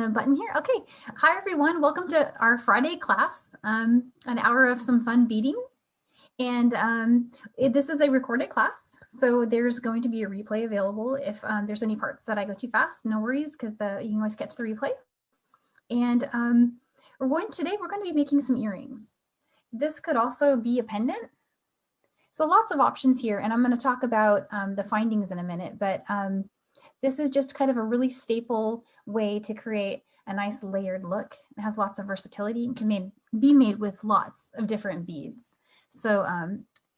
the button here. Okay, hi everyone, welcome to our Friday class, an hour of some fun beading. And this is a recorded class, so there's going to be a replay available. If there's any parts that I go too fast, no worries, because you can always catch the replay. And today we're going to be making some earrings. This could also be a pendant. So lots of options here, and I'm going to talk about the findings in a minute, but this is just kind of a really staple way to create a nice layered look. It has lots of versatility and can be made with lots of different beads. So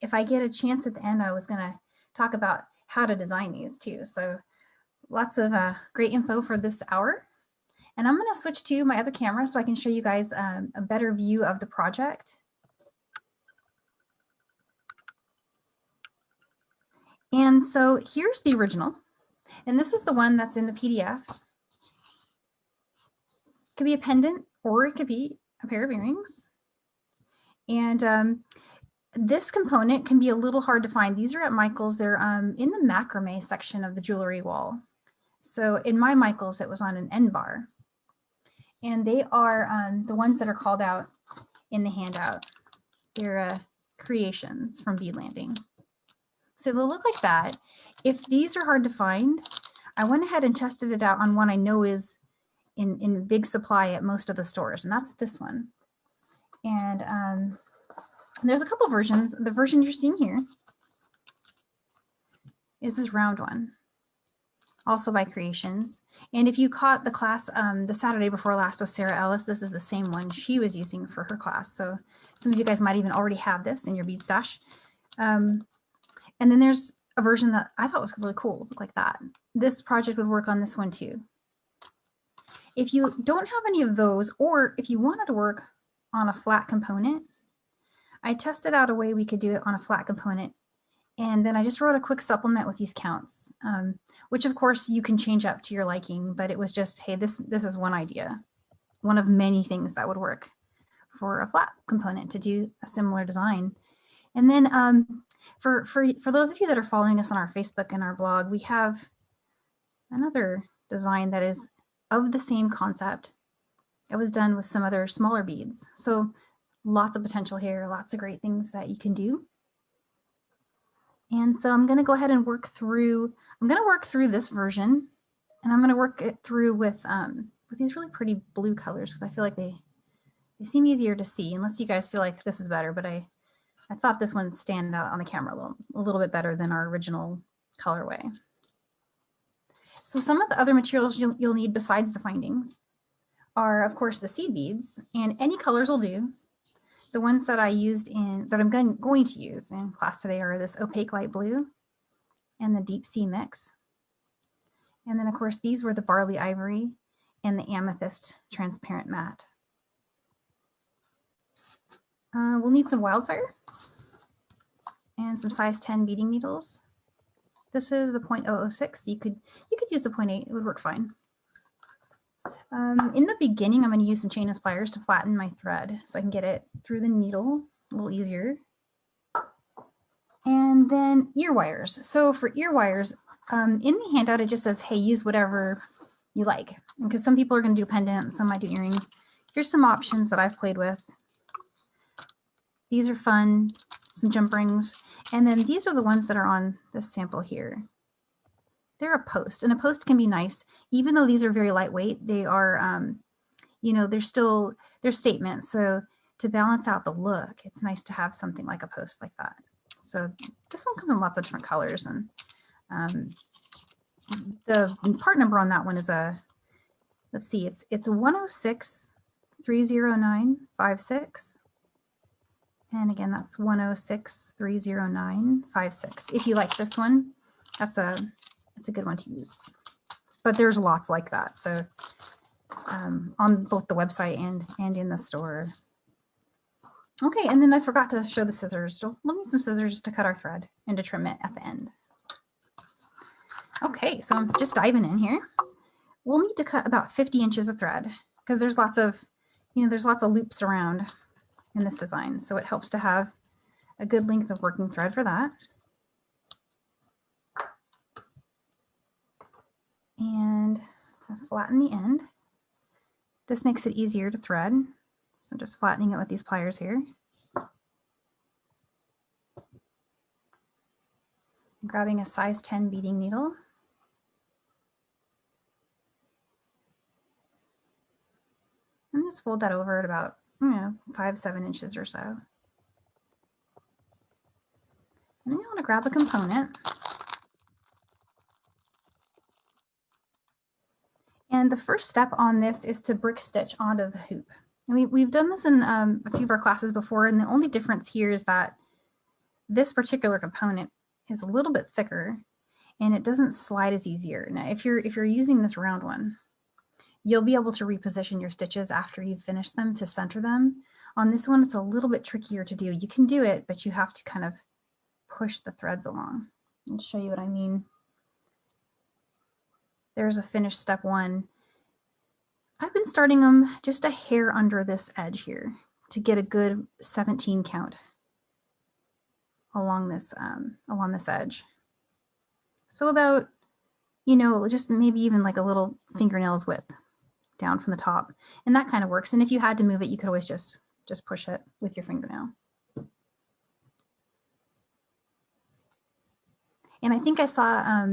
if I get a chance at the end, I was going to talk about how to design these too. So lots of great info for this hour. And I'm going to switch to my other camera so I can show you guys a better view of the project. And so here's the original. And this is the one that's in the PDF. It could be a pendant or it could be a pair of earrings. And this component can be a little hard to find. These are at Michael's. They're in the macrame section of the jewelry wall. So in my Michael's, it was on an end bar. And they are the ones that are called out in the handout. They're creations from Bead Landing. So they'll look like that. If these are hard to find, I went ahead and tested it out on one I know is in big supply at most of the stores, and that's this one. And there's a couple versions. The version you're seeing here is this round one, also by Creations. And if you caught the class the Saturday before last with Sarah Ellis, this is the same one she was using for her class. So some of you guys might even already have this in your bead stash. And then there's a version that I thought was really cool, look like that. This project would work on this one too. If you don't have any of those, or if you wanted to work on a flat component, I tested out a way we could do it on a flat component. And then I just wrote a quick supplement with these counts, which of course you can change up to your liking, but it was just, hey, this is one idea, one of many things that would work for a flat component to do a similar design. And then for those of you that are following us on our Facebook and our blog, we have another design that is of the same concept. It was done with some other smaller beads. So lots of potential here, lots of great things that you can do. And so I'm going to go ahead and work through this version, and I'm going to work it through with these really pretty blue colors because I feel like they seem easier to see, unless you guys feel like this is better, but I thought this one stand out on the camera a little bit better than our original colorway. So some of the other materials you'll need besides the findings are, of course, the seed beads, and any colors will do. The ones that I'm going to use in class today are this opaque light blue and the deep sea mix. And then, of course, these were the barley ivory and the amethyst transparent matte. We'll need some wildfire and some size 10 beading needles. This is the 0.006. You could use the 0.8. It would work fine. In the beginning, I'm going to use some chain of pliers to flatten my thread so I can get it through the needle a little easier. And then ear wires. So for ear wires, in the handout, it just says, hey, use whatever you like. Because some people are going to do pendant, some might do earrings. Here's some options that I've played with. These are fun, some jump rings. And then these are the ones that are on this sample here. They're a post, and a post can be nice, even though these are very lightweight. They are, they're statements. So to balance out the look, it's nice to have something like a post like that. So this one comes in lots of different colors, and the part number on that one is let's see, it's a 106 30956. And again, that's 106 30956. If you like this one, it's a good one to use. But there's lots like that. So on both the website and in the store. Okay, and then I forgot to show the scissors. So we'll need some scissors to cut our thread and to trim it at the end. Okay, so I'm just diving in here. We'll need to cut about 50 inches of thread because there's lots of loops around in this design. So it helps to have a good length of working thread for that. And flatten the end. This makes it easier to thread. So I'm just flattening it with these pliers here. I'm grabbing a size 10 beading needle. And just fold that over at about, 5-7 inches or so. And then you want to grab a component. And the first step on this is to brick stitch onto the hoop. And we've done this in a few of our classes before, and the only difference here is that this particular component is a little bit thicker and it doesn't slide as easier. Now, if you're using this round one, you'll be able to reposition your stitches after you've finished them to center them. On this one, it's a little bit trickier to do. You can do it, but you have to kind of push the threads along. I'll show you what I mean. There's a finished step one. I've been starting them just a hair under this edge here to get a good 17 count along this edge. So about, just maybe even like a little fingernail's width down from the top, and that kind of works. And if you had to move it, you could always just push it with your fingernail. And I think I saw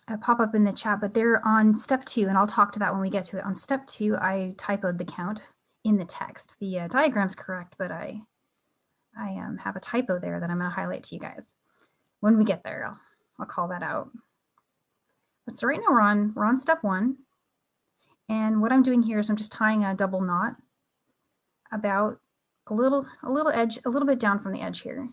a pop-up in the chat, but they're on step 2, and I'll talk to that when we get to it. On step 2, I typoed the count in the text. The diagram's correct, but I have a typo there that I'm going to highlight to you guys. When we get there, I'll call that out. But so right now we're on step 1, and what I'm doing here is I'm just tying a double knot about a little bit down from the edge here.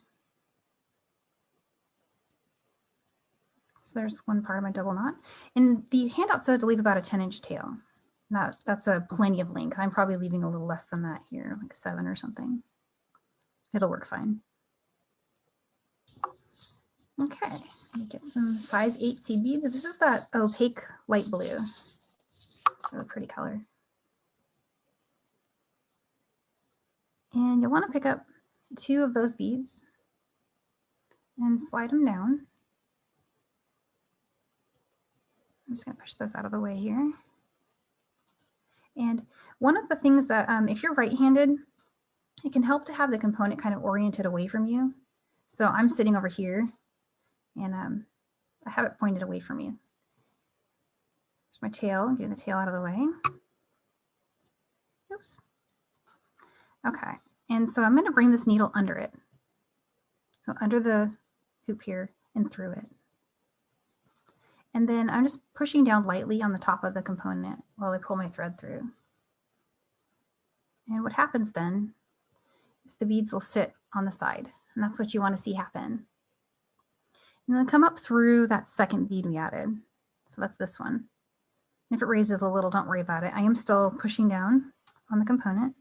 So there's one part of my double knot. And the handout says to leave about a 10-inch tail. That's a plenty of length. I'm probably leaving a little less than that here, like 7 or something. It'll work fine. Okay, get some size 8 seed beads. This is that opaque light blue. Really pretty color. And you'll want to pick up 2 of those beads and slide them down. I'm just going to push those out of the way here. And one of the things that, if you're right-handed, it can help to have the component kind of oriented away from you. So I'm sitting over here, and I have it pointed away from me. There's my tail, getting the tail out of the way. Oops. Okay, and so I'm going to bring this needle under it. So under the hoop here and through it. And then I'm just pushing down lightly on the top of the component while I pull my thread through. And what happens then is the beads will sit on the side, and that's what you want to see happen. And then come up through that second bead we added. So that's this one. If it raises a little, don't worry about it. I am still pushing down on the component.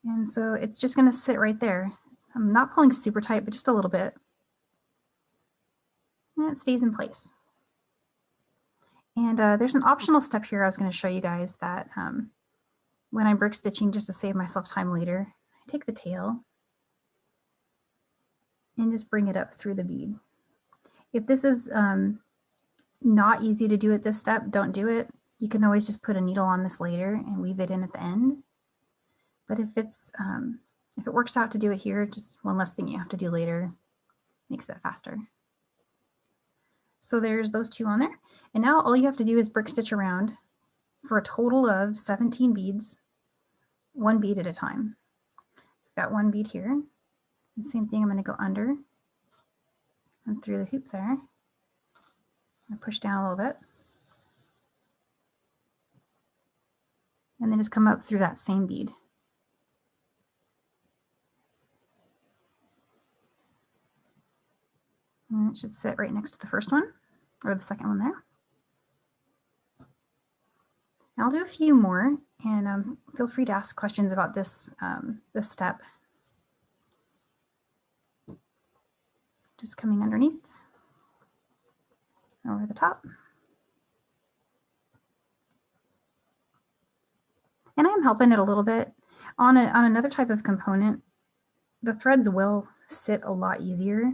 And so it's just going to sit right there. I'm not pulling super tight, but just a little bit. And it stays in place. And there's an optional step here I was going to show you guys that when I'm brick stitching, just to save myself time later, I take the tail and just bring it up through the bead. If this is not easy to do at this step, don't do it. You can always just put a needle on this later and weave it in at the end. But if it works out to do it here, just one less thing you have to do later, makes it faster. So there's those 2 on there. And now all you have to do is brick stitch around for a total of 17 beads, 1 bead at a time. So I've got 1 bead here. The same thing, I'm going to go under and through the hoop there. I push down a little bit. And then just come up through that same bead. And it should sit right next to the first one, or the second one there. I'll do a few more, and feel free to ask questions about this, this step. Just coming underneath, over the top. And I'm helping it a little bit. On another type of component, the threads will sit a lot easier.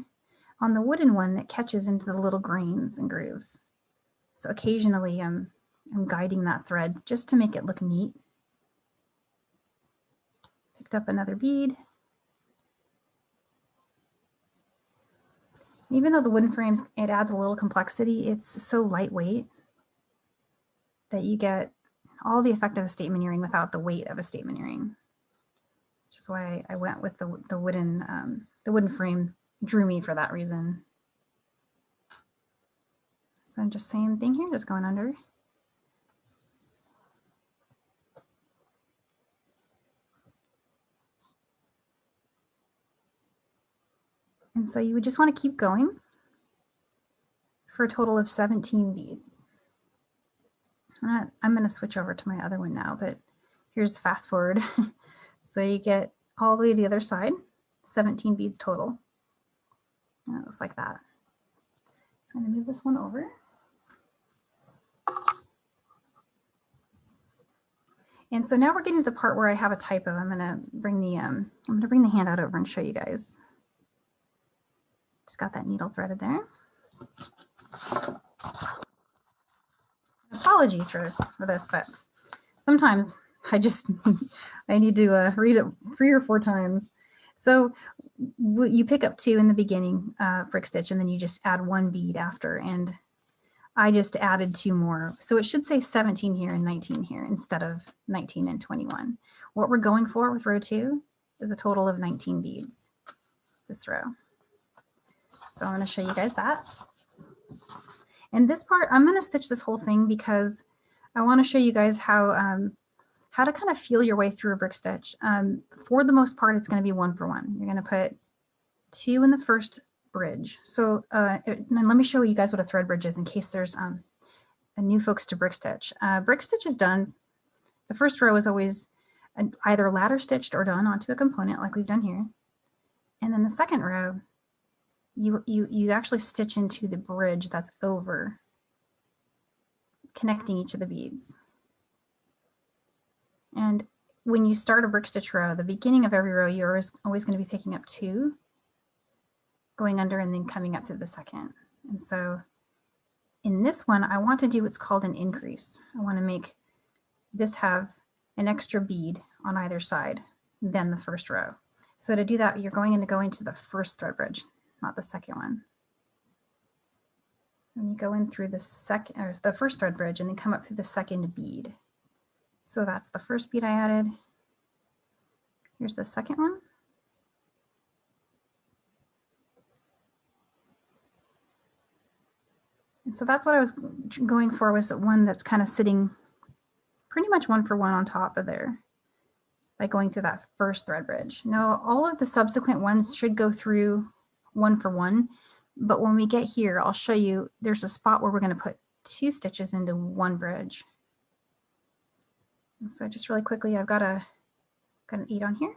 On the wooden one, that catches into the little grains and grooves. So occasionally I'm guiding that thread just to make it look neat. Picked up another bead. Even though the wooden frames, it adds a little complexity, it's so lightweight that you get all the effect of a statement earring without the weight of a statement earring. Which is why I went with the wooden frame. Drew me for that reason. So I'm just same thing here, just going under. And so you would just want to keep going for a total of 17 beads. I'm going to switch over to my other one now, but here's fast forward. So you get all the way to the other side, 17 beads total. And it looks like that. So I'm going to move this one over. And so now we're getting to the part where I have a typo. I'm going to bring the handout over and show you guys. Just got that needle threaded there. Apologies for this, but sometimes I need to read it 3 or 4 times. So you pick up 2 in the beginning brick stitch, and then you just add 1 bead after, and I just added 2 more. So it should say 17 here and 19 here instead of 19 and 21. What we're going for with row 2 is a total of 19 beads this row. So I'm going to show you guys that. And this part, I'm going to stitch this whole thing because I want to show you guys how to kind of feel your way through a brick stitch. For the most part, it's going to be 1 for 1. You're going to put 2 in the first bridge. So and let me show you guys what a thread bridge is in case there's a new folks to brick stitch. Brick stitch is done. The first row is always either ladder stitched or done onto a component like we've done here. And then the second row, you actually stitch into the bridge that's over, connecting each of the beads. And when you start a brick stitch row, the beginning of every row, you're always going to be picking up 2, going under, and then coming up through the second. And so in this one, I want to do what's called an increase. I want to make this have an extra bead on either side than the first row. So to do that, you're going to go into the first thread bridge, not the second one. And you go in through the first thread bridge and then come up through the second bead. So that's the first bead I added. Here's the second one. And so that's what I was going for, was one that's kind of sitting pretty much 1 for 1 on top of there by going through that first thread bridge. Now, all of the subsequent ones should go through 1 for 1, but when we get here, I'll show you there's a spot where we're going to put 2 stitches into 1 bridge. And so just really quickly, I've got an 8 on here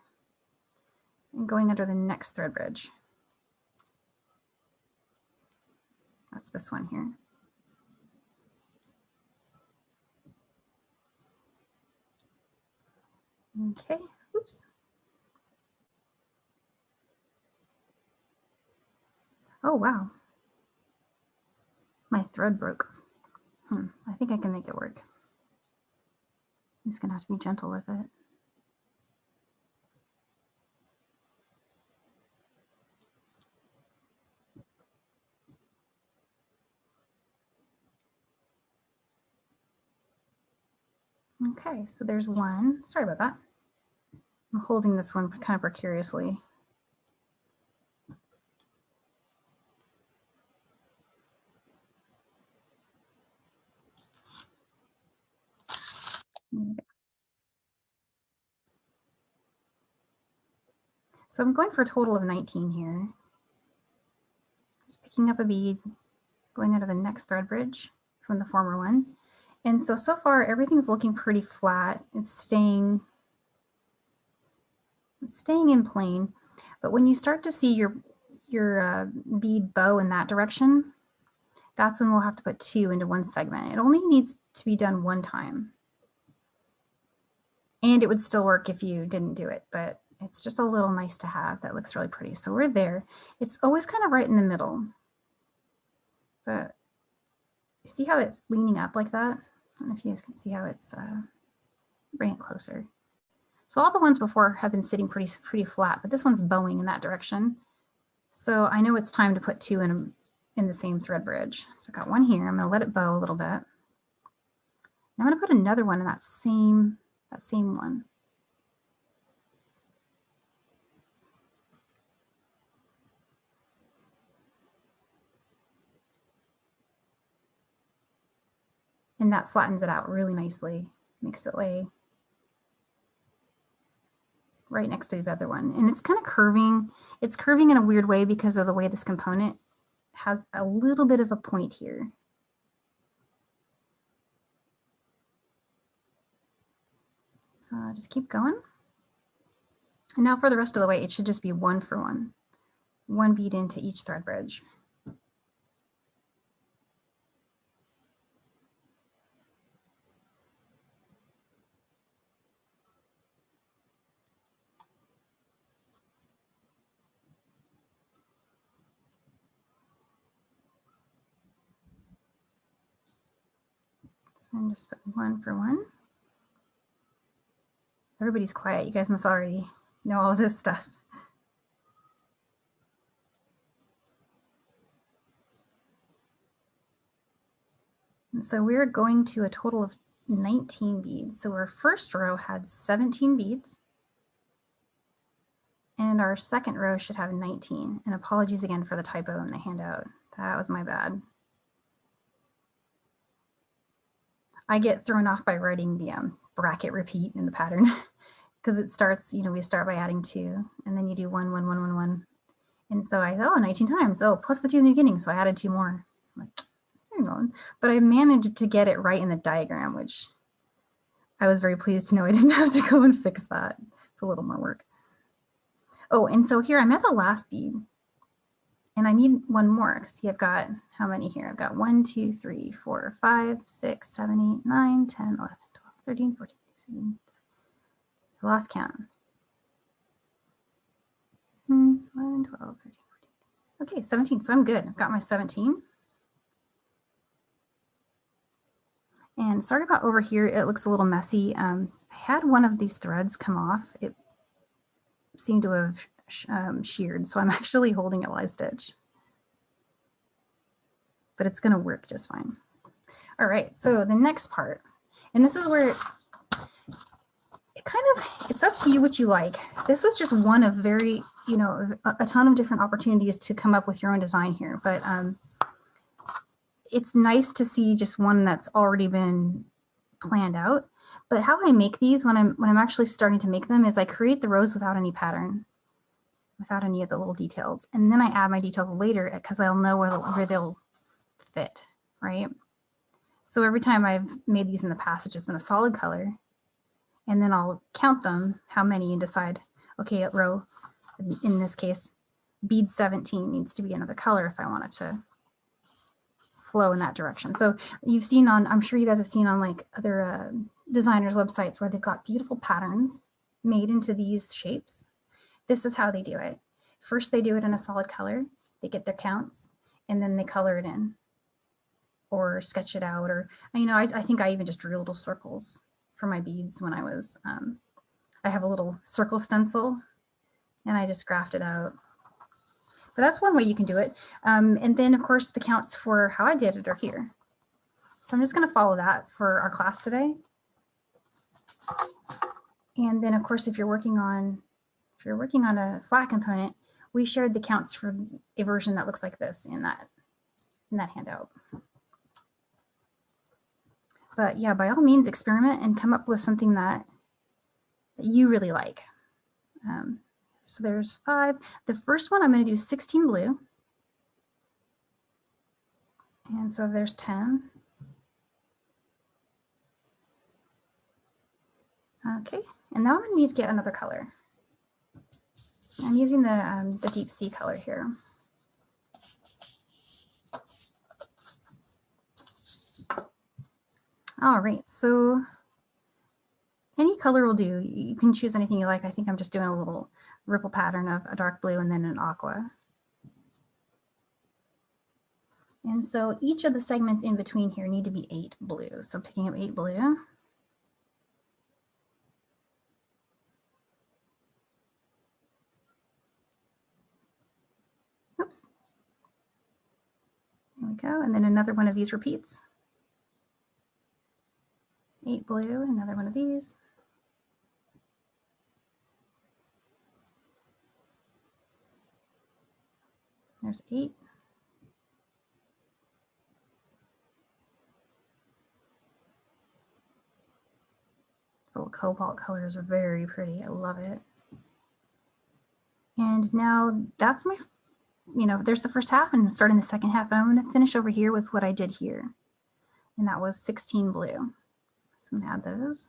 and going under the next thread bridge. That's this one here. Okay, oops. Oh, wow. My thread broke. I think I can make it work. I'm just gonna have to be gentle with it. Okay, so there's 1. Sorry about that. I'm holding this one kind of precariously. So I'm going for a total of 19 here. Just picking up a bead, going under the next thread bridge from the former one. And so far everything's looking pretty flat. It's staying in plane. But when you start to see your bead bow in that direction, that's when we'll have to put 2 into 1 segment. It only needs to be done 1 time. And it would still work if you didn't do it, but it's just a little nice to have. That looks really pretty. So we're there. It's always kind of right in the middle. But you see how it's leaning up like that? don't know if you guys can see how it's, bring it closer. So all the ones before have been sitting pretty flat, but this one's bowing in that direction. So I know it's time to put two in the same thread bridge. So I've got one here. I'm going to let it bow a little bit. And I'm going to put another one in that same one. And that flattens it out really nicely, makes it lay right next to the other one. And it's kind of curving. It's curving in a weird way because of the way this component has a little bit of a point here. So I'll just keep going. And now for the rest of the way, it should just be 1 for 1. 1 bead into each thread bridge. So I'm just putting 1 for 1. Everybody's quiet. You guys must already know all this stuff. And so we're going to a total of 19 beads. So our first row had 17 beads. And our second row should have 19. And apologies again for the typo in the handout. That was my bad. I get thrown off by writing the bracket repeat in the pattern because it starts, you know, we start by adding 2 and then you do 1, 1, 1, 1, 1. And so I thought, oh, 19 times. Oh, plus the 2 in the beginning. So I added 2 more. I'm like, hang on. But I managed to get it right in the diagram, which I was very pleased to know I didn't have to go and fix that. It's a little more work. Oh, and so here I'm at the last bead. And I need one more. See, I've got how many here? I've got 1, 2, 3, 4, 5, 6, 7, 8, 9, 10, 11, 12, 13, 14, 16. I lost count. 11, 12, 13, 14. Okay, 17. So I'm good. I've got my 17. And sorry about over here. It looks a little messy. I had one of these threads come off. It seemed to have sheared, so I'm actually holding a live stitch, but it's going to work just fine. All right, so the next part, and this is where it kind of, it's up to you what you like. This was just one of very, you know, a ton of different opportunities to come up with your own design here, but it's nice to see just one that's already been planned out. But how I make these when I'm actually starting to make them is I create the rows without any pattern, without any of the little details. And then I add my details later because I'll know where they'll fit, right? So every time I've made these in the past, it's just been a solid color. And then I'll count them, how many, and decide, okay, at row, in this case, bead 17 needs to be another color if I want it to flow in that direction. So you've seen on, I'm sure you guys have seen on like other designers' websites where they've got beautiful patterns made into these shapes. This is how they do it. First, they do it in a solid color. They get their counts, and then they color it in or sketch it out. Or, you know, I think I even just drew little circles for my beads when I was, I have a little circle stencil, and I just graphed it out. But that's one way you can do it. And then, of course, the counts for how I did it are here. So I'm just going to follow that for our class today. And then, of course, if you're working on a flat component, we shared the counts for a version that looks like this in that handout. But yeah, by all means, experiment and come up with something that you really like. So there's 5. The first one I'm going to do 16 blue. And so there's 10. Okay, and now I'm going to need to get another color. I'm using the deep sea color here. All right, so any color will do. You can choose anything you like. I think I'm just doing a little ripple pattern of a dark blue and then an aqua. And so each of the segments in between here need to be 8 blue. So picking up 8 blue. Oops. There we go. And then another one of these repeats. 8 blue, another one of these. There's 8. The little cobalt colors are very pretty. I love it. And now that's my, there's the first half and starting the second half. And I'm going to finish over here with what I did here. And that was 16 blue. So I'm going to add those.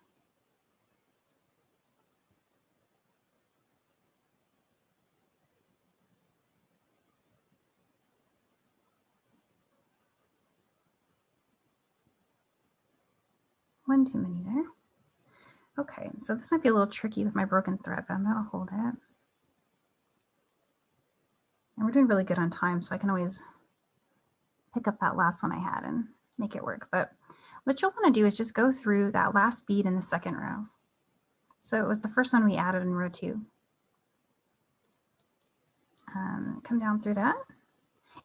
One too many there. Okay, so this might be a little tricky with my broken thread, but I'm going to hold it. And we're doing really good on time, so I can always pick up that last one I had and make it work. But what you'll want to do is just go through that last bead in the second row. So it was the first one we added in row 2. Come down through that,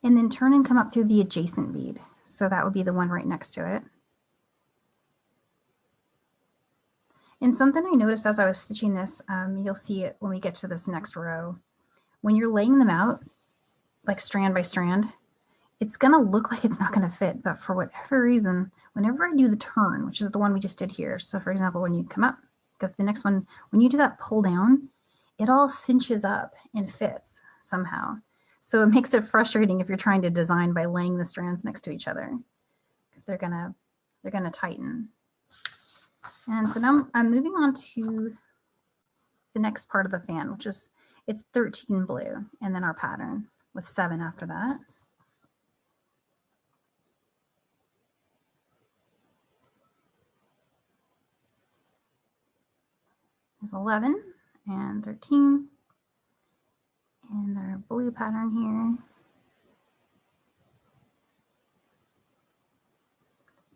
and then turn and come up through the adjacent bead. So that would be the one right next to it. And something I noticed as I was stitching this, you'll see it when we get to this next row. When you're laying them out, like strand by strand, it's going to look like it's not going to fit. But for whatever reason, whenever I do the turn, which is the one we just did here. So for example, when you come up, go to the next one, when you do that pull down, it all cinches up and fits somehow. So it makes it frustrating if you're trying to design by laying the strands next to each other, because they're gonna tighten. And so now I'm moving on to the next part of the fan, which is, it's 13 blue, and then our pattern with 7 after that. There's 11 and 13, and our blue pattern here.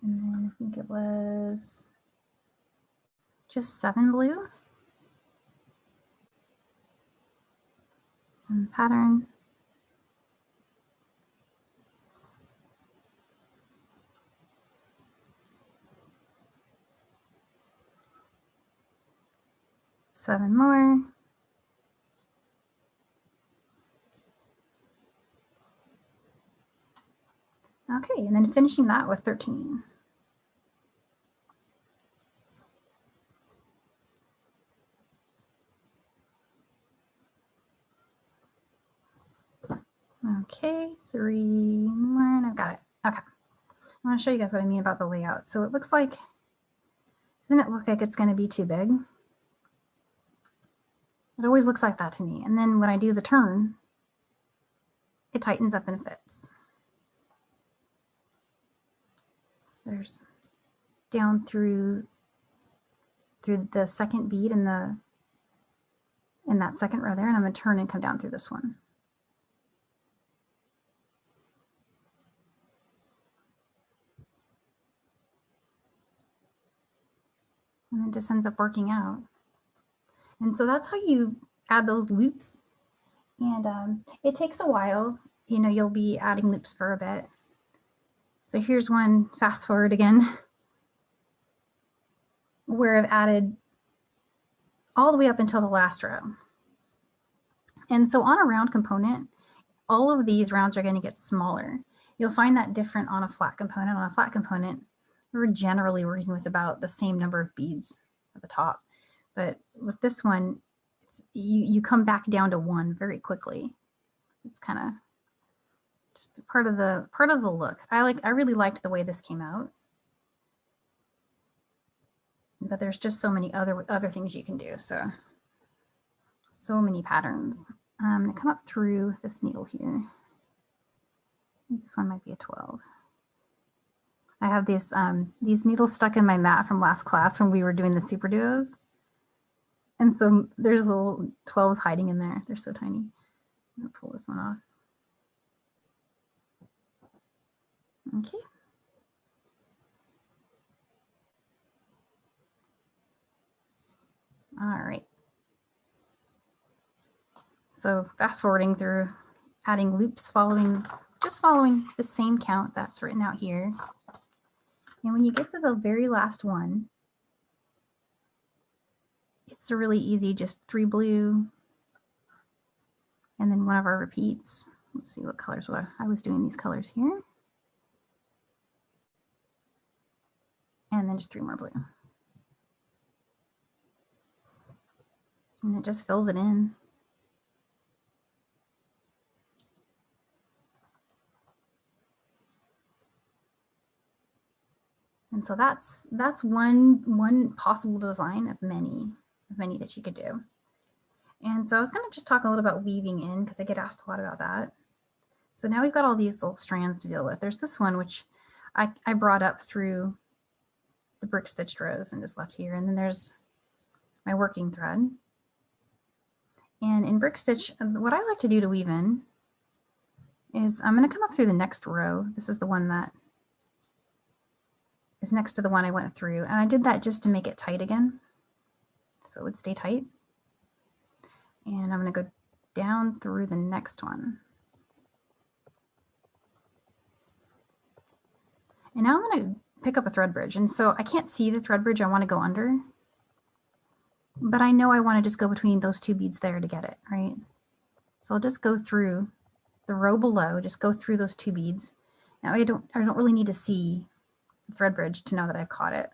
And then I think it was just 7 blue. And pattern. Seven more. Okay, and then finishing that with 13. Okay, 3 more, and I've got it. Okay, I want to show you guys what I mean about the layout. So it looks like, doesn't it look like it's going to be too big? It always looks like that to me. And then when I do the turn, it tightens up and fits. There's down through the second bead in that second row there, and I'm going to turn and come down through this one. And it just ends up working out. And so that's how you add those loops. And it takes a while. You'll be adding loops for a bit. So here's one, fast forward again, where I've added all the way up until the last row. And so on a round component, all of these rounds are going to get smaller. You'll find that different on a flat component. On a flat component, we're generally working with about the same number of beads at the top. But with this one, you come back down to 1 very quickly. It's kind of just part of the look. I really liked the way this came out. But there's just so many other things you can do. So many patterns. I'm going to come up through this needle here. I think this one might be a 12. I have these needles stuck in my mat from last class when we were doing the super duos. And so there's little 12s hiding in there. They're so tiny. I'm going to pull this one off. Okay. All right. So fast forwarding through, adding loops, just following the same count that's written out here. And when you get to the very last one, it's a really easy, just 3 blue, and then one of our repeats. Let's see what colors were. I was doing these colors here. And then just 3 more blue. And it just fills it in. And so that's one possible design of many that you could do. And so I was going to just talk a little about weaving in, because I get asked a lot about that. So now we've got all these little strands to deal with. There's this one, which I brought up through the brick stitched rows and just left here. And then there's my working thread. And in brick stitch, what I like to do to weave in is I'm going to come up through the next row. This is the one that is next to the one I went through. And I did that just to make it tight again, so it would stay tight. And I'm going to go down through the next one. And now I'm going to pick up a thread bridge. And so I can't see the thread bridge I want to go under, but I know I want to just go between those 2 beads there to get it, right? So I'll just go through the row below, just go through those 2 beads. Now I don't really need to see the thread bridge to know that I've caught it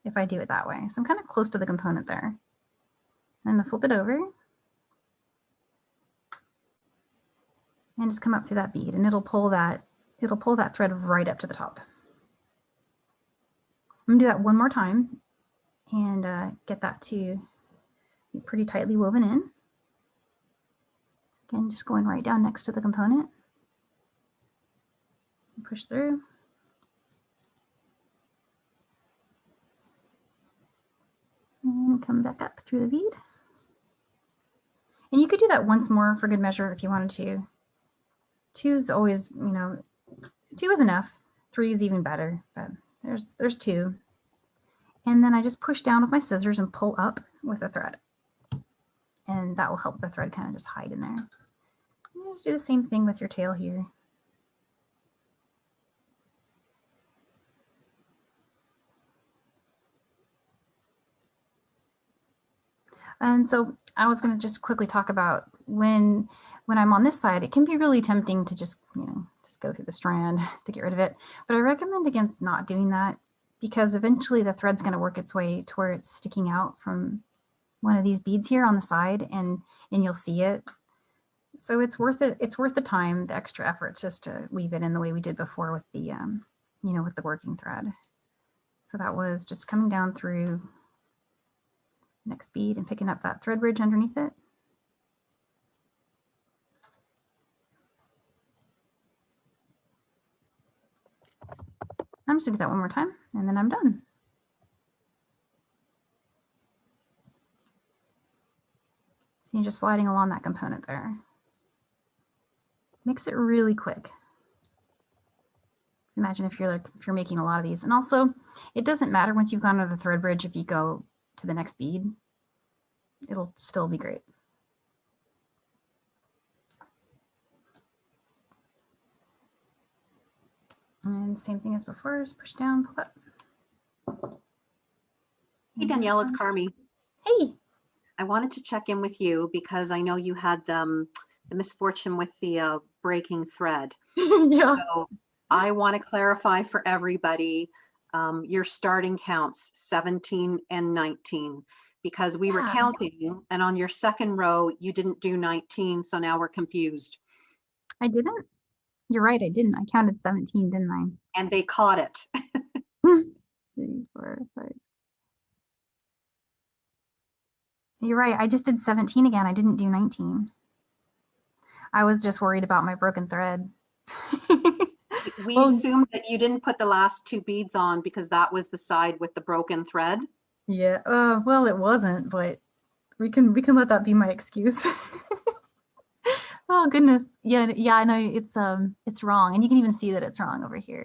if I do it that way. So I'm kind of close to the component there. I'm going to flip it over and just come up through that bead, and it'll pull that thread right up to the top. I'm gonna do that one more time and get that to be pretty tightly woven in. Again, just going right down next to the component. Push through. And come back up through the bead. And you could do that once more for good measure if you wanted to. 2 is always, 2 is enough. 3 is even better, but there's 2. And then I just push down with my scissors and pull up with a thread. And that will help the thread kind of just hide in there. And just do the same thing with your tail here. And so I was going to just quickly talk about when I'm on this side, it can be really tempting to just go through the strand to get rid of it. But I recommend against not doing that, because eventually the thread's going to work its way to where it's sticking out from one of these beads here on the side, and you'll see it. So it's worth it. It's worth the time, the extra effort, just to weave it in the way we did before with the with the working thread. So that was just coming down through next bead and picking up that thread bridge underneath it. I'm just gonna do that one more time and then I'm done. So you're just sliding along that component there. Makes it really quick. Imagine if you're making a lot of these. And also, it doesn't matter once you've gone over the thread bridge if you go to the next bead, it'll still be great. And same thing as before, just push down, pull up. Hey Danielle, it's Carmi. Hey. I wanted to check in with you because I know you had the misfortune with the breaking thread. Yeah. So I want to clarify for everybody your starting counts 17 and 19, because we were counting and on your second row you didn't do 19, so now we're confused. I didn't? You're right, I didn't. I counted 17, didn't I? And they caught it. 3, 4, 5. You're right, I just did 17 again. I didn't do 19. I was just worried about my broken thread. We assumed that you didn't put the last 2 beads on because that was the side with the broken thread. Yeah, well, it wasn't, but we can let that be my excuse. Oh goodness. Yeah, I know it's wrong. And you can even see that it's wrong over here.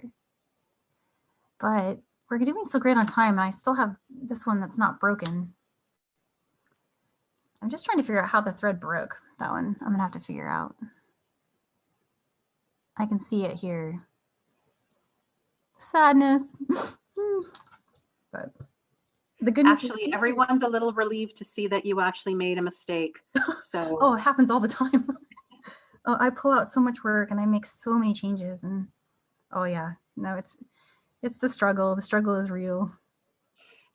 But we're doing so great on time, and I still have this one that's not broken. I'm just trying to figure out how the thread broke. That one I'm gonna have to figure out. I can see it here. Sadness. But the goodness Actually, everyone's a little relieved to see that you actually made a mistake. So oh, it happens all the time. Oh, I pull out so much work and I make so many changes, and oh yeah, no, it's the struggle. The struggle is real.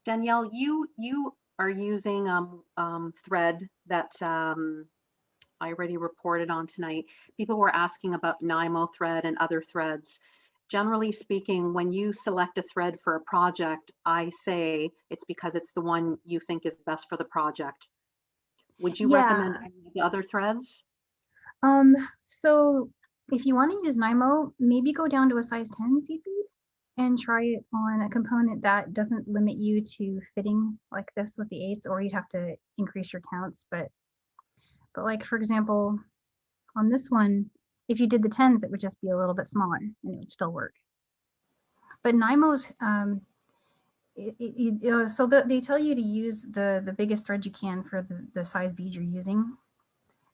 Danielle, you are using thread that I already reported on tonight. People were asking about Nymo thread and other threads. Generally speaking, when you select a thread for a project, I say it's because it's the one you think is best for the project. Would you recommend any of the other threads? So if you want to use Nymo, maybe go down to a size 10 seed bead and try it on a component that doesn't limit you to fitting like this with the eights, or you'd have to increase your counts. But like for example, on this one, if you did the tens, it would just be a little bit smaller and it would still work. But Nymo's, they tell you to use the biggest thread you can for the size bead you're using.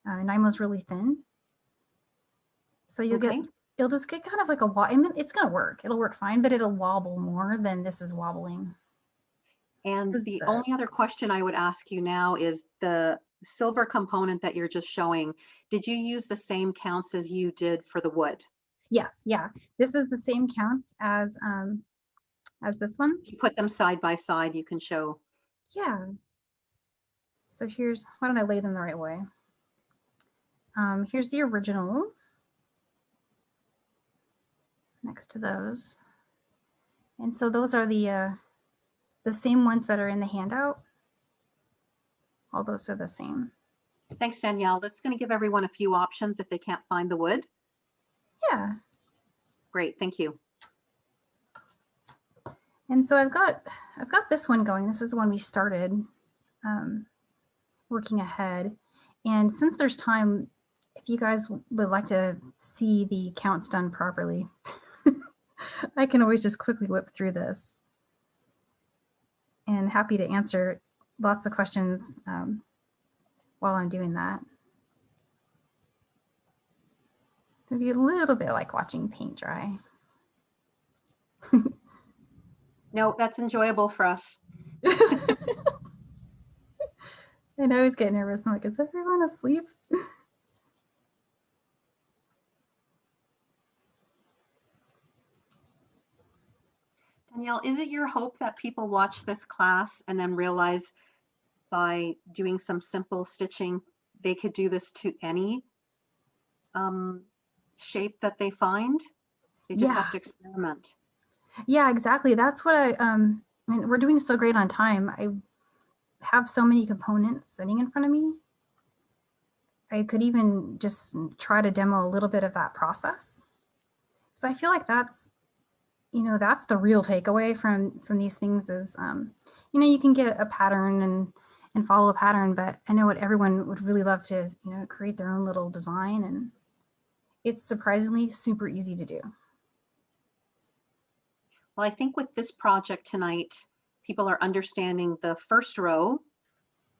Nymo's really thin, so you'll just get kind of like I mean, it's gonna work. It'll work fine, but it'll wobble more than this is wobbling. And the only other question I would ask you now is the silver component that you're just showing. Did you use the same counts as you did for the wood? Yes, yeah. This is the same counts as this one. You put them side by side, you can show. Yeah. So why don't I lay them the right way? Here's the original next to those. And so those are the same ones that are in the handout. All those are the same. Thanks, Danielle. That's going to give everyone a few options if they can't find the wood. Yeah. Great, thank you. And so I've got this one going. This is the one we started working ahead. And since there's time, if you guys would like to see the counts done properly, I can always just quickly whip through this. And happy to answer lots of questions while I'm doing that. It'll be a little bit like watching paint dry. No, that's enjoyable for us. I always get nervous. I'm like, is everyone asleep? Danielle, is it your hope that people watch this class and then realize by doing some simple stitching, they could do this to any shape that they find? They just have to experiment. Yeah, exactly. That's what I mean, we're doing so great on time. I have so many components sitting in front of me. I could even just try to demo a little bit of that process. So I feel like that's the real takeaway from these things is, you can get a pattern and follow a pattern, but I know what everyone would really love to, create their own little design, and it's surprisingly super easy to do. Well, I think with this project tonight, people are understanding the first row.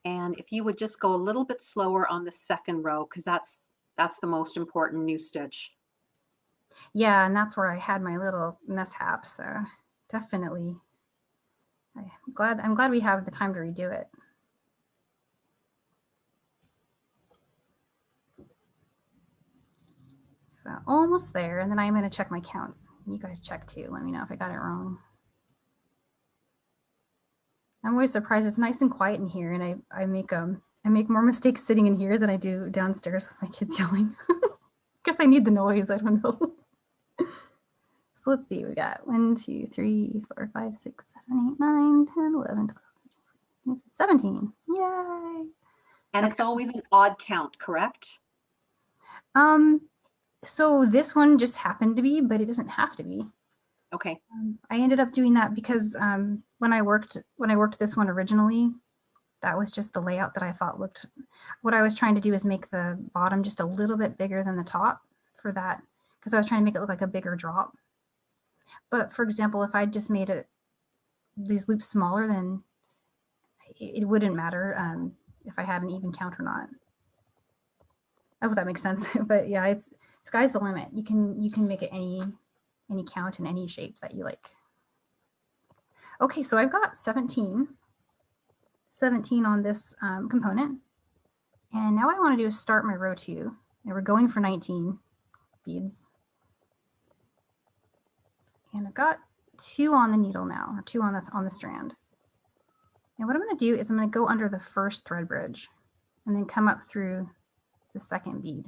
And if you would just go a little bit slower on the second row, because that's the most important new stitch. Yeah, and that's where I had my little mishap. So definitely, I'm glad we have the time to redo it. So almost there, and then I'm going to check my counts. You guys check too. Let me know if I got it wrong. I'm always surprised. It's nice and quiet in here, and I make more mistakes sitting in here than I do downstairs with my kids yelling. Guess I need the noise. I don't know. So let's see. We got 1, 2, 3, 4, 5, 6, 7, 8, 9, 10, 11, 12, 17. Yay! And it's always an odd count, correct? So this one just happened to be, but it doesn't have to be. Okay. I ended up doing that because when I worked this one originally, that was just the layout that I thought looked, what I was trying to do is make the bottom just a little bit bigger than the top for that, because I was trying to make it look like a bigger drop. But for example, if I just made it these loops smaller, then it wouldn't matter if I had an even count or not. I hope that makes sense. But yeah, it's sky's the limit. You can make it any count in any shape that you like. Okay, so I've got 17 on this component. And now what I want to do is start my row 2. And we're going for 19 beads. And I've got 2 on the needle now, or 2 on the strand. And what I'm going to do is I'm going to go under the first thread bridge and then come up through the second bead.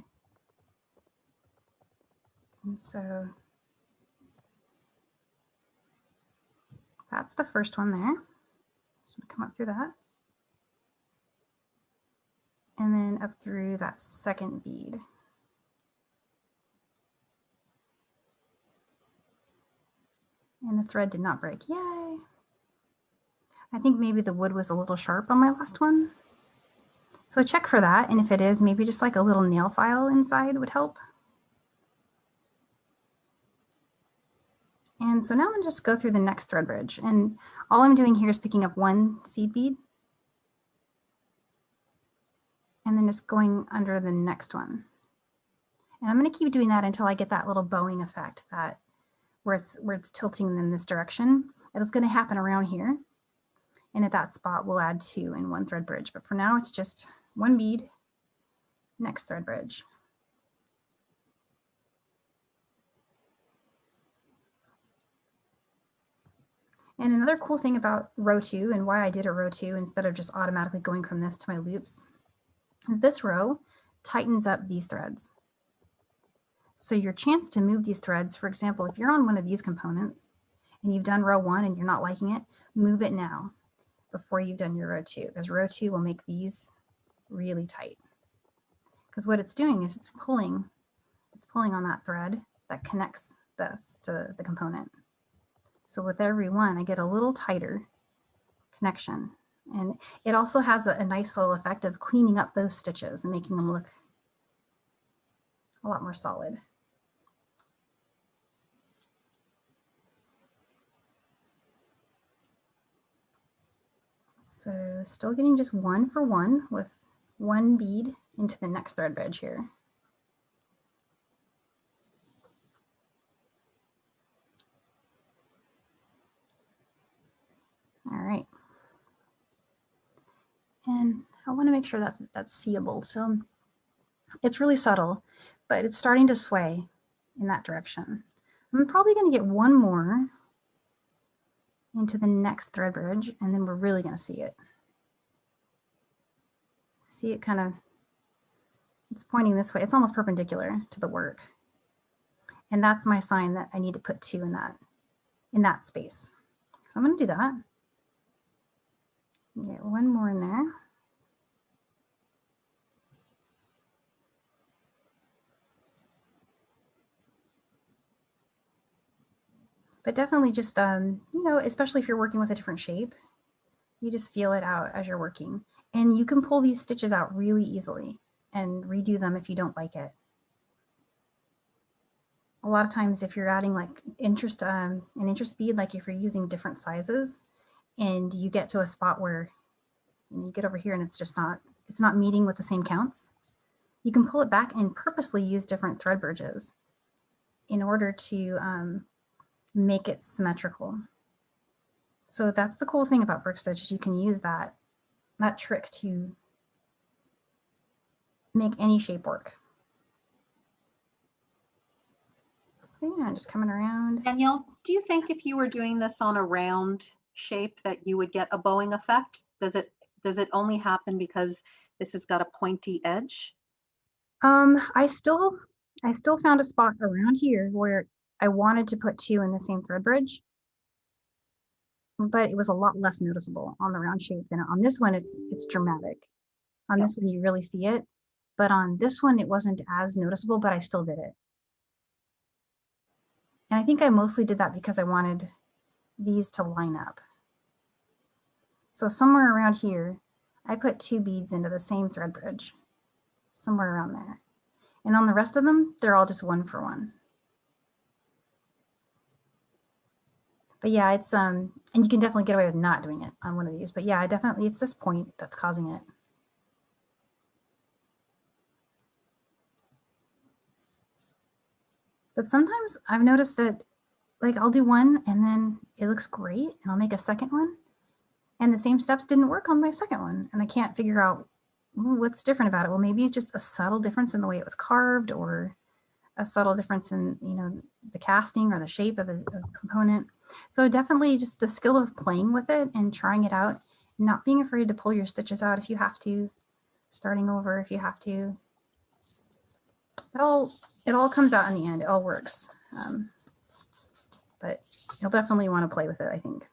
And so that's the first one there. So I'm going to come up through that. And then up through that second bead. And the thread did not break. Yay! I think maybe the wood was a little sharp on my last one. So check for that, and if it is, maybe just like a little nail file inside would help. And so now I'm going to just go through the next thread bridge, and all I'm doing here is picking up 1 seed bead and then just going under the next one. And I'm going to keep doing that until I get that little bowing effect, that where it's tilting in this direction. It's going to happen around here. And at that spot, we'll add 2 in 1 thread bridge. But for now, it's just 1 bead, next thread bridge. And another cool thing about row 2 and why I did a row 2 instead of just automatically going from this to my loops is this row tightens up these threads. So your chance to move these threads, for example, if you're on one of these components and you've done row 1 and you're not liking it, move it now before you've done your row 2, because row 2 will make these really tight. Because what it's doing is it's pulling on that thread that connects this to the component. So with every one, I get a little tighter connection. And it also has a nice little effect of cleaning up those stitches and making them look a lot more solid. So still getting just 1 for 1 with 1 bead into the next thread bridge here. All right. And I want to make sure that's seeable. So it's really subtle, but it's starting to sway in that direction. I'm probably going to get 1 more into the next thread bridge, and then we're really going to see it. See it kind of, it's pointing this way. It's almost perpendicular to the work. And that's my sign that I need to put 2 in that space. So I'm going to do that. Get 1 more in there. But definitely just, you know, especially if you're working with a different shape, you just feel it out as you're working. And you can pull these stitches out really easily and redo them if you don't like it. A lot of times if you're adding like an interest bead, like if you're using different sizes and you get to a spot where you get over here and it's not meeting with the same counts, you can pull it back and purposely use different thread bridges in order to make it symmetrical. So that's the cool thing about brick stitches. You can use that trick to make any shape work. So yeah, just coming around. Danielle, do you think if you were doing this on a round shape that you would get a bowing effect? Does it only happen because this has got a pointy edge? I still found a spot around here where I wanted to put 2 in the same thread bridge, but it was a lot less noticeable on the round shape than on this one. It's dramatic. On this one, you really see it, but on this one, it wasn't as noticeable, but I still did it. And I think I mostly did that because I wanted these to line up. So somewhere around here, I put 2 beads into the same thread bridge, somewhere around there. And on the rest of them, they're all just 1 for 1. But yeah, it's, and you can definitely get away with not doing it on one of these. But yeah, definitely it's this point that's causing it. But sometimes I've noticed that, like, I'll do one and then it looks great and I'll make a second one and the same steps didn't work on my second one. And I can't figure out what's different about it. Well, maybe it's just a subtle difference in the way it was carved, or a subtle difference in, you know, the casting or the shape of the component. So definitely just the skill of playing with it and trying it out, not being afraid to pull your stitches out if you have to, starting over if you have to. It all comes out in the end. It all works. But you'll definitely want to play with it, I think.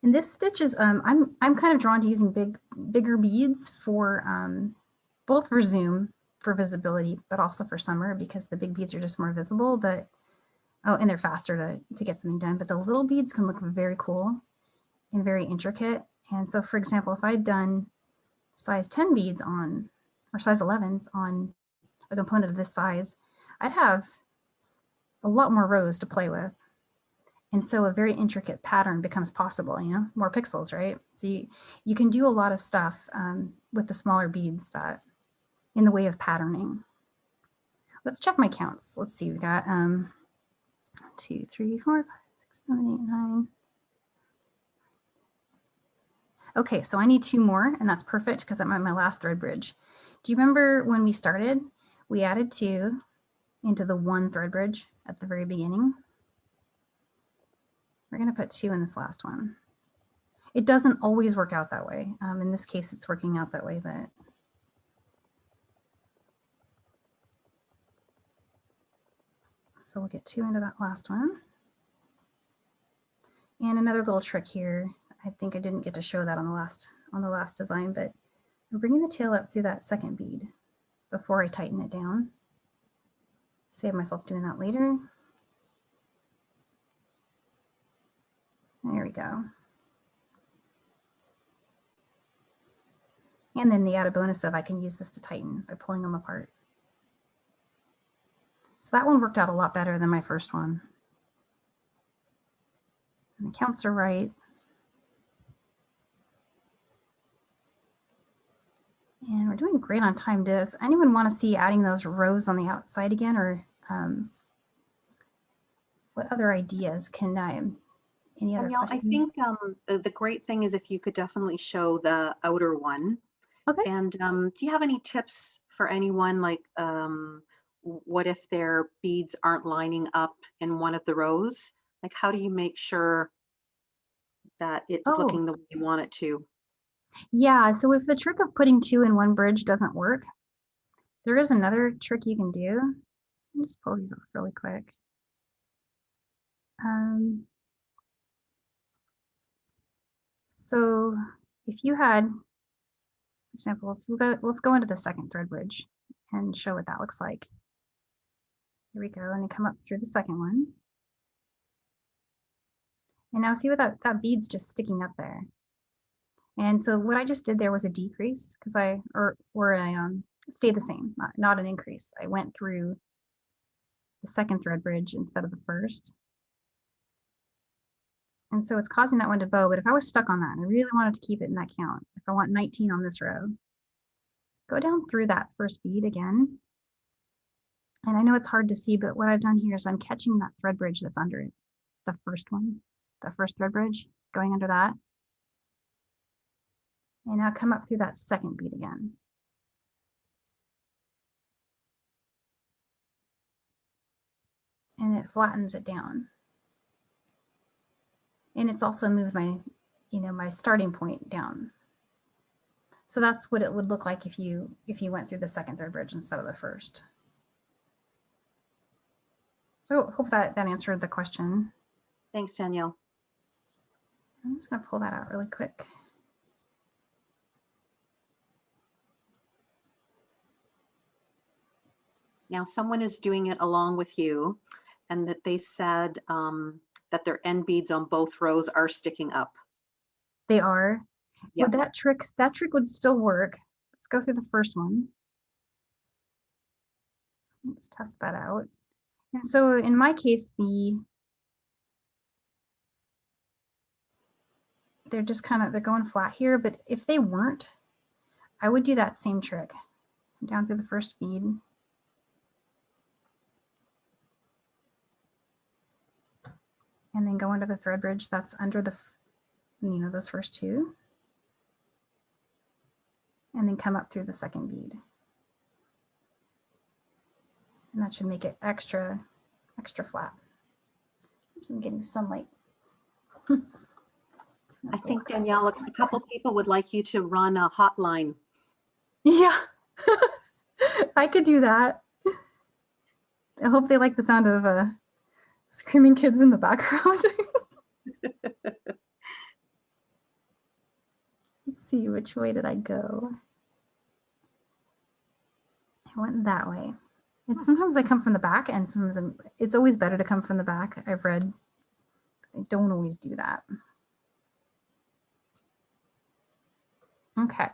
And this stitch is, I'm kind of drawn to using bigger beads for both for zoom for visibility, but also for summer because the big beads are just more visible. But and they're faster to get something done. But the little beads can look very cool and very intricate. And so, for example, if I'd done size 10 beads on, or size 11s on a component of this size, I'd have a lot more rows to play with. And so a very intricate pattern becomes possible, you know, more pixels, right? So you can do a lot of stuff with the smaller beads that in the way of patterning. Let's check my counts. Let's see, we've got 2, 3, 4, 5, 6, 7, 8, 9. Okay, so I need 2 more, and that's perfect because I'm at my last thread bridge. Do you remember when we started, we added 2 into the 1 thread bridge at the very beginning? We're going to put 2 in this last one. It doesn't always work out that way. In this case, it's working out that way, but so we'll get 2 into that last one. And another little trick here, I think I didn't get to show that on the last design, but I'm bringing the tail up through that second bead before I tighten it down. Save myself doing that later. There we go. And then the added bonus of I can use this to tighten by pulling them apart. So that one worked out a lot better than my first one. And the counts are right. And we're doing great on time. Does anyone want to see adding those rows on the outside again, or what other ideas can any other Danielle, questions? I think the great thing is if you could definitely show the outer one. Okay. And do you have any tips for anyone, like what if their beads aren't lining up in one of the rows? Like, how do you make sure that it's looking the way you want it to? Yeah, so if the trick of putting 2 in one bridge doesn't work, there is another trick you can do. Let me just pull these off really quick. So if you had, for example, let's go into the second thread bridge and show what that looks like. Here we go, and you come up through the second one. And now see what that bead's just sticking up there. And so what I just did there was a decrease because I stayed the same, not an increase. I went through the second thread bridge instead of the first. And so it's causing that one to bow, but if I was stuck on that and I really wanted to keep it in that count, if I want 19 on this row, go down through that first bead again. And I know it's hard to see, but what I've done here is I'm catching that thread bridge that's under it, the first one, the first thread bridge, going under that. And now come up through that second bead again. And it flattens it down. And it's also moved my, my starting point down. So that's what it would look like if you went through the second thread bridge instead of the first. So hope that answered the question. Thanks, Danielle. I'm just going to pull that out really quick. Now, someone is doing it along with you, and that they said that their end beads on both rows are sticking up. They are. Yep. Would that trick would still work. Let's go through the first one. Let's test that out. And so in my case, they're just they're going flat here, but if they weren't, I would do that same trick. Down through the first bead. And then go into the thread bridge that's under the, those first two. And then come up through the second bead. And that should make it extra flat. Oops, I'm getting sunlight. I think, Danielle, a couple people would like you to run a hotline. Yeah, I could do that. I hope they like the sound of screaming kids in the background. Let's see, which way did I go? I went that way. And sometimes I come from the back, and sometimes it's always better to come from the back. I've read. I don't always do that. Okay,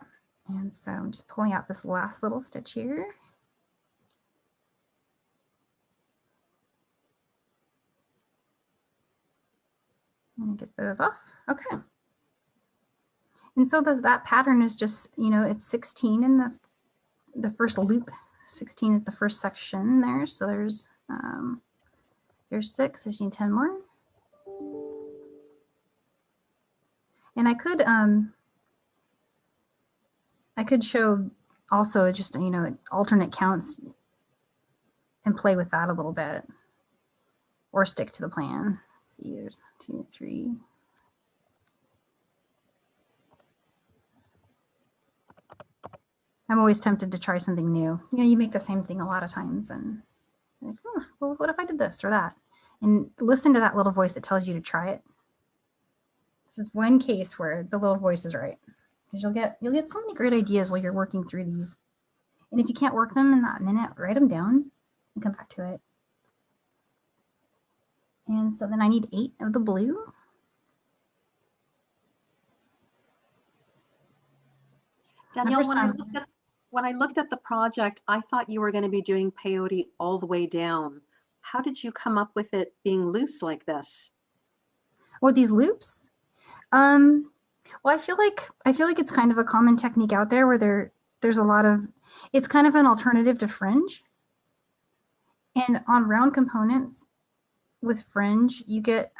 and so I'm just pulling out this last little stitch here. And get those off. Okay. And so that pattern is just, it's 16 in the first loop. 16 is the first section there. So there's 6, there's 10 more. And I could show also just, alternate counts and play with that a little bit, or stick to the plan. Let's see, there's 2, 3. I'm always tempted to try something new. You make the same thing a lot of times, and like, oh, well, what if I did this or that? And listen to that little voice that tells you to try it. This is one case where the little voice is right, because you'll get so many great ideas while you're working through these. And if you can't work them in that minute, write them down and come back to it. And so then I need 8 of the blue. Danielle, when I looked at the project, I thought you were going to be doing peyote all the way down. How did you come up with it being loose like this? Oh, these loops? Well, I feel like it's kind of a common technique out there where there's a lot of, it's kind of an alternative to fringe. And on round components with fringe, you get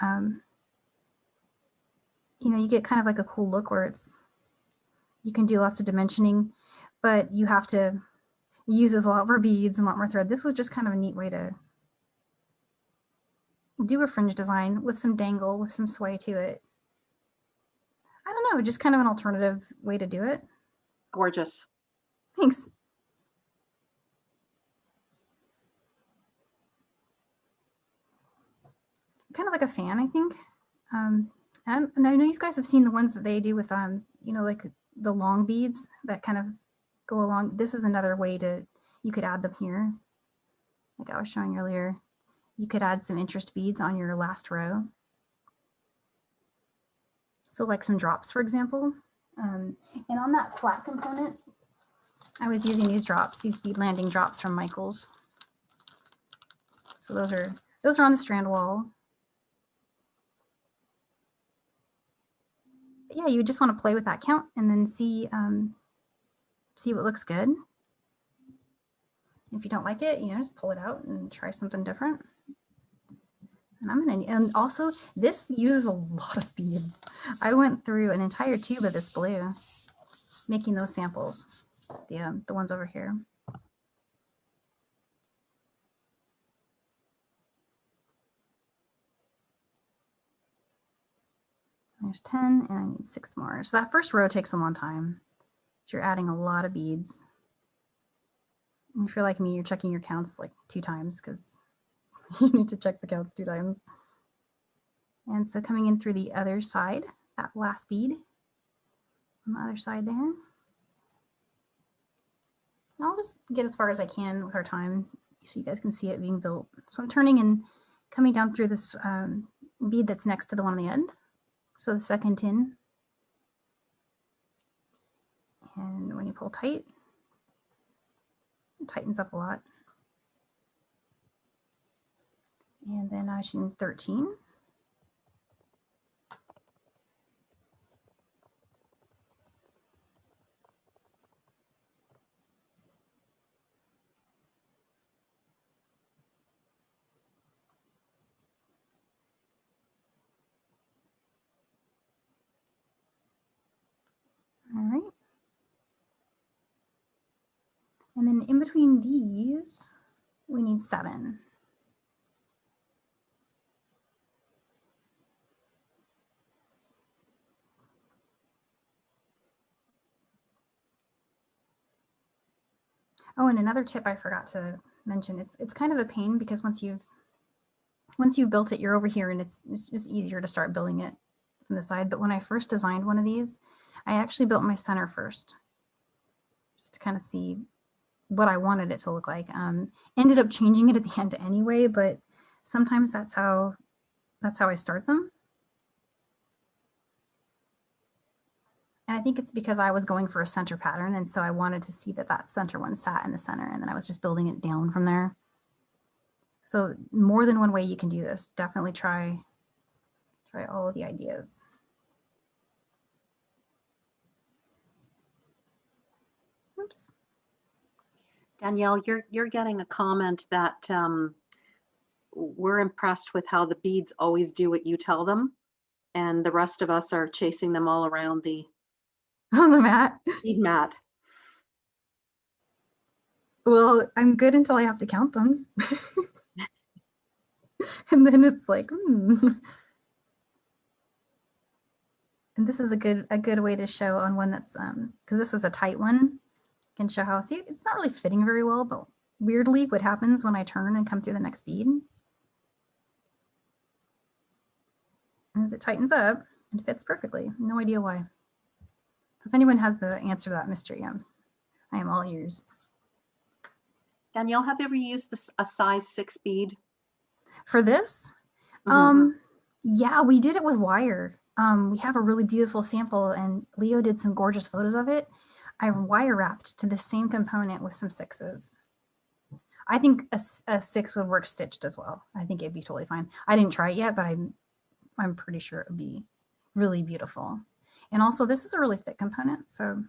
you get kind of like a cool look where you can do lots of dimensioning, but you have to use a lot more beads and a lot more thread. This was just kind of a neat way to do a fringe design with some dangle, with some sway to it. I don't know, just kind of an alternative way to do it. Gorgeous. Thanks. Kind of like a fan, I think. And I know you guys have seen the ones that they do with, like the long beads that kind of go along. This is another way you could add them here. Like I was showing earlier, you could add some interest beads on your last row. So like some drops, for example. And on that flat component, I was using these drops, these bead landing drops from Michaels. So those are on the strand wall. But yeah, you just want to play with that count and then see what looks good. If you don't like it, just pull it out and try something different. And also this uses a lot of beads. I went through an entire tube of this blue, making those samples, the ones over here. There's 10, and I need 6 more. So that first row takes a long time. So you're adding a lot of beads. And if you're like me, you're checking your counts like 2 times because you need to check the counts 2 times. And so coming in through the other side, that last bead on the other side there. And I'll just get as far as I can with our time so you guys can see it being built. So I'm turning and coming down through this bead that's next to the one on the end. So the second tin. And when you pull tight, it tightens up a lot. And then I should 13. All right. And then in between these, we need 7. Oh, and another tip I forgot to mention, it's kind of a pain because once you've built it, you're over here and it's just easier to start building it from the side. But when I first designed one of these, I actually built my center first, just to kind of see what I wanted it to look like. Ended up changing it at the end anyway, but sometimes that's how I start them. And I think it's because I was going for a center pattern, and so I wanted to see that that center one sat in the center, and then I was just building it down from there. So more than one way you can do this. Definitely try all of the ideas. Oops. Danielle, you're getting a comment that we're impressed with how the beads always do what you tell them, and the rest of us are chasing them all around the On the mat. bead mat. Well, I'm good until I have to count them. And then it's like, And this is a good way to show on one that's because this is a tight one, can show how, see, it's not really fitting very well, but weirdly what happens when I turn and come through the next bead, as it tightens up and fits perfectly. No idea why. If anyone has the answer to that mystery, I am all ears. Danielle, have you ever used a size 6 bead? For this? Yeah, we did it with wire. We have a really beautiful sample and Leo did some gorgeous photos of it. I wire wrapped to the same component with some 6s. I think a 6 would work stitched as well. I think it'd be totally fine. I didn't try it yet, but I'm pretty sure it would be really beautiful. And also this is a really thick component, so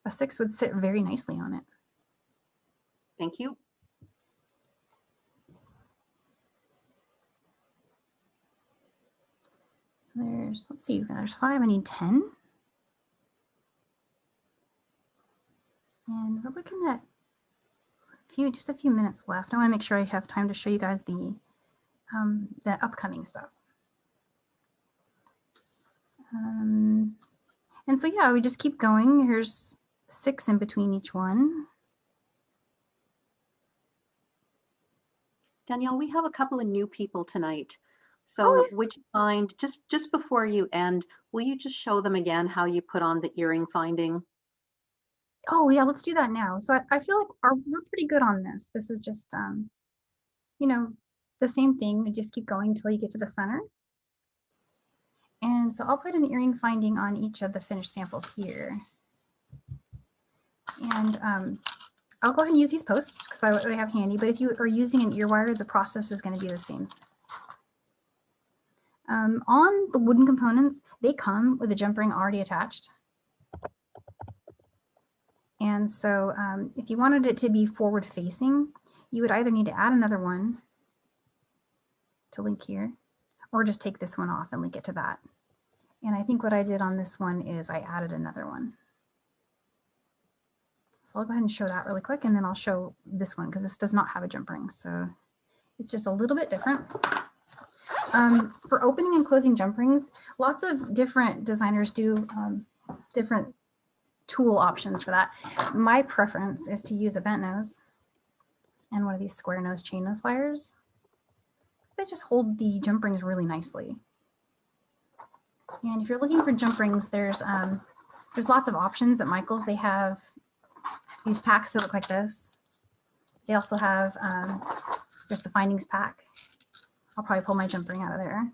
a 6 would sit very nicely on it. Thank you. So let's see, there's 5, I need 10. And we're looking at just a few minutes left. I want to make sure I have time to show you guys the upcoming stuff. And so yeah, we just keep going. Here's 6 in between each one. Danielle, we have a couple of new people tonight. So would you mind, just before you end, will you just show them again how you put on the earring finding? Oh yeah, let's do that now. So I feel like we're pretty good on this. This is just, you know, the same thing. We just keep going until you get to the center. And so I'll put an earring finding on each of the finished samples here. And I'll go ahead and use these posts because I would have handy, but if you are using an ear wire, the process is going to be the same. On the wooden components, they come with a jump ring already attached. And so if you wanted it to be forward facing, you would either need to add another one to link here, or just take this one off and link it to that. And I think what I did on this one is I added another one. So I'll go ahead and show that really quick, and then I'll show this one because this does not have a jump ring. So it's just a little bit different. For opening and closing jump rings, lots of different designers do different tool options for that. My preference is to use a bent nose and one of these square nose chain nose wires. They just hold the jump rings really nicely. And if you're looking for jump rings, there's lots of options at Michael's. They have these packs that look like this. They also have just the findings pack. I'll probably pull my jump ring out of there.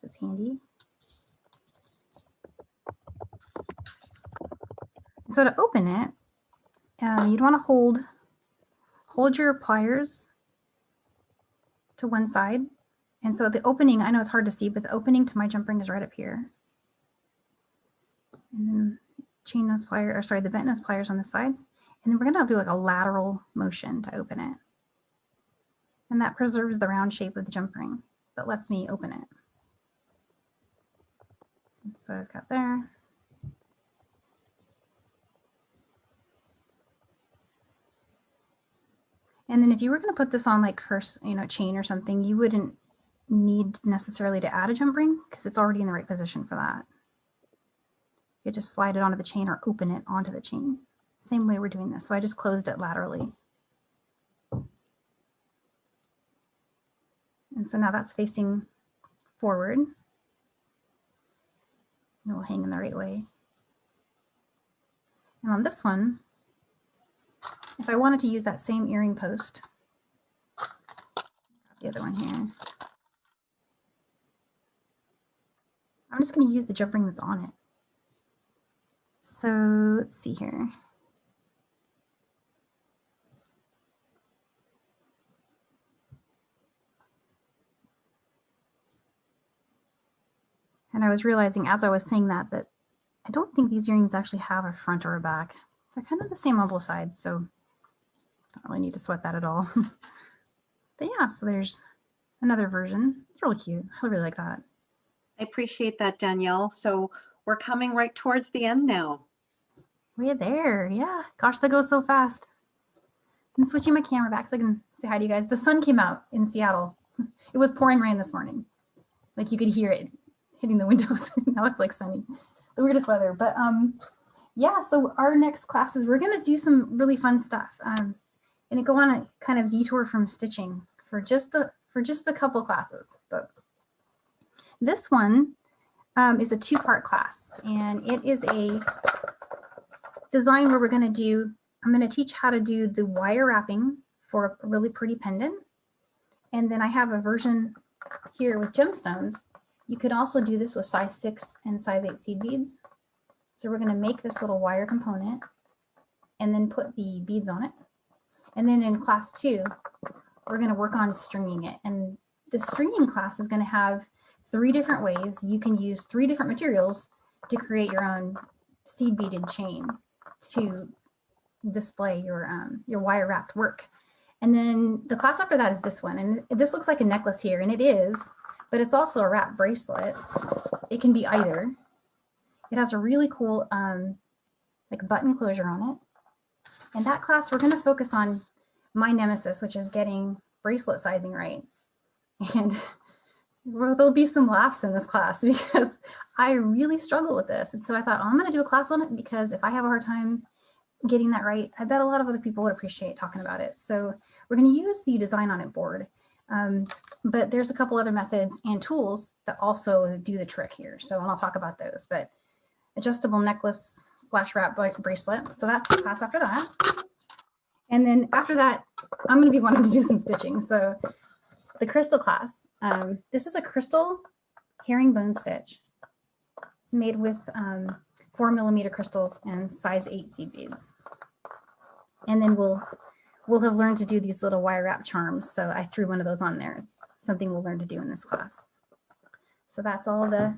It's handy. So to open it, you'd want to hold your pliers to one side. And so the opening, I know it's hard to see, but the opening to my jump ring is right up here. And then chain nose pliers, or sorry, the bent nose pliers on this side. And then we're going to do like a lateral motion to open it. And that preserves the round shape of the jump ring, but lets me open it. And so I've got there. And then if you were going to put this on like first, chain or something, you wouldn't need necessarily to add a jump ring because it's already in the right position for that. You just slide it onto the chain or open it onto the chain. Same way we're doing this. So I just closed it laterally. And so now that's facing forward. And it will hang in the right way. And on this one, if I wanted to use that same earring post, the other one here, I'm just going to use the jump ring that's on it. So let's see here. And I was realizing as I was saying that I don't think these earrings actually have a front or a back. They're kind of the same on both sides, so don't really need to sweat that at all. But yeah, so there's another version. It's really cute. I really like that. I appreciate that, Danielle. So we're coming right towards the end now. We're there. Yeah. Gosh, that goes so fast. I'm switching my camera back so I can say hi to you guys. The sun came out in Seattle. It was pouring rain this morning. Like you could hear it hitting the windows. Now it's like sunny. The weirdest weather. But yeah, so our next classes, we're going to do some really fun stuff. And go on a kind of detour from stitching for just a couple classes. But this one is a two-part class, and it is a design where I'm going to teach how to do the wire wrapping for a really pretty pendant. And then I have a version here with gemstones. You could also do this with size 6 and size 8 seed beads. So we're going to make this little wire component and then put the beads on it. And then in class 2, we're going to work on stringing it. And the stringing class is going to have 3 different ways. You can use 3 different materials to create your own seed beaded chain to display your wire wrapped work. And then the class after that is this one. And this looks like a necklace here, and it is, but it's also a wrap bracelet. It can be either. It has a really cool like button closure on it. In that class, we're going to focus on my nemesis, which is getting bracelet sizing right. And there'll be some laughs in this class because I really struggle with this. And so I thought, I'm going to do a class on it because if I have a hard time getting that right, I bet a lot of other people would appreciate talking about it. So we're going to use the design on it board. But there's a couple other methods and tools that also do the trick here. So I'll talk about those. But adjustable necklace / wrap bracelet. So that's the class after that. And then after that, I'm going to be wanting to do some stitching. So the crystal class, this is a crystal herringbone stitch. It's made with 4mm crystals and size 8 seed beads. And then we'll have learned to do these little wire wrap charms. So I threw one of those on there. It's something we'll learn to do in this class. So that's all the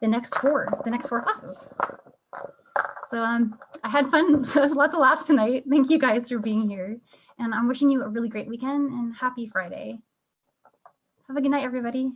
next four classes. So I had fun, lots of laughs tonight. Thank you guys for being here. And I'm wishing you a really great weekend and happy Friday. Have a good night, everybody.